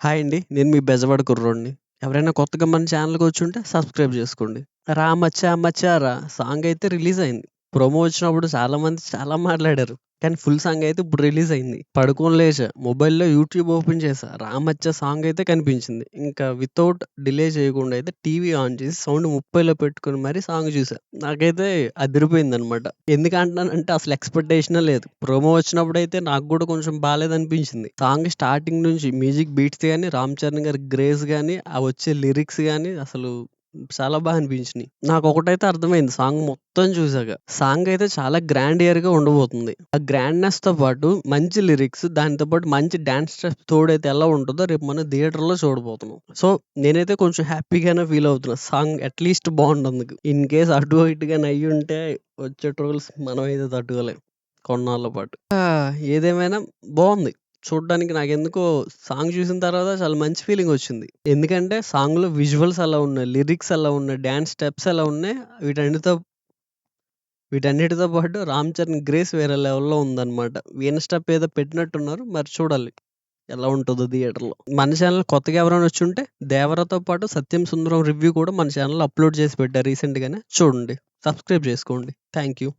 Hi అండి. నేను మీ బెజవాడ కుర్రోడిని. ఎవరైనా కొత్తగా మన ఛానల్‌కి వచ్చుంటే సబ్స్క్రైబ్ జేసుకోండి. 'రా మచ్చా మచ్చా రా' సాంగ్ అయితే రిలీజ్ అయింది. ప్రోమో వచ్చినప్పుడు చాలామంది చాలా మాట్లాడారు. కానీ ఫుల్ సాంగ్ అయితే ఇప్పుడు రిలీజ్ అయింది. పడుకొని లేచా, మొబైల్‌లో యూట్యూబ్ ఓపెన్ చేశా. 'రా మచ్చా' సాంగ్ అయితే కనిపించింది. ఇంకా వితౌట్ డిలే చేయకుండా అయితే టీవీ ఆన్ చేసి సౌండ్ 30లో పెట్టుకొని మరి సాంగ్ చూసా. నాకైతే అదిరిపోయిందనమాట. ఎందుకంటున్నానంటే అసలు ఎక్స్‌పెక్టేషనే లేదు. ప్రోమో వచ్చినప్పుడైతే నాకు గూడా కొంచెం బాలేదనిపించింది. సాంగ్ స్టార్టింగ్ నుంచి మ్యూజిక్ బీట్స్ గాని, 'రామ్ చరణ్' గారి గ్రేస్ గాని, ఆ వచ్చే లిరిక్స్ గాని అసలు చాలా అనిపించినియి. నాకొకటైతే అర్థమైంది సాంగ్ మొత్తం చూసాక. సాంగ్ అయితే చాలా గ్రాండియర్‌గా ఉండబోతుంది. ఆ గ్రాండ్‌నెస్‌తో పాటు మంచి లిరిక్స్, దానితో పాటు మంచి డాన్స్ స్టెప్స్ తోడైతే ఎలా ఉంటదో రేపు మనం థియేటర్‌లో చూడబోతున్నాం. సో, నేనైతే కొంచెం హ్యాపీగానే ఫీల్ అవుతున్నా. సాంగ్ అట్‌లీస్ట్ బావున్నందుకు. ఇన్ కేస్ అటు ఇటు గాని అయ్యుంటే వచ్చే ట్రోల్స్ మనమైతే తట్టుకోలేం కొన్నాళ్ళ పాటు. ఏదేమైనా బావుంది. చూడ్డానికి నాకెందుకో సాంగ్ చూసిన తర్వాత చాలా మంచి ఫీలింగొచ్చింది. ఎందుకంటే సాంగ్‌లో విజువల్స్ అలా ఉన్నాయి. లిరిక్స్ అలా ఉన్నాయి. డాన్స్ స్టెప్స్ అలా ఉన్నాయి. వీటన్నిటితో వీటన్నిటితో పాటు 'రామ్ చరణ్' గ్రేస్ వేరే లెవెల్‌లో ఉందన్నమాట. వీణ స్టెప్ ఏదో పెట్టినట్టున్నారు. మరి చూడాలి ఎలా ఉంటదో థియేటర్‌లో. మన ఛానెల్ కొత్తగా ఎవరైనా వచ్చుంటే 'దేవరతో' పాటు 'సత్యం సుందరం' రివ్యూ కూడా మన ఛానెల్‌లో అప్‌లోడ్ చేసి పెట్టా రీసెంట్‌గానే. చూడండి. సబ్స్క్రైబ్ చేసుకోండి. Thank you.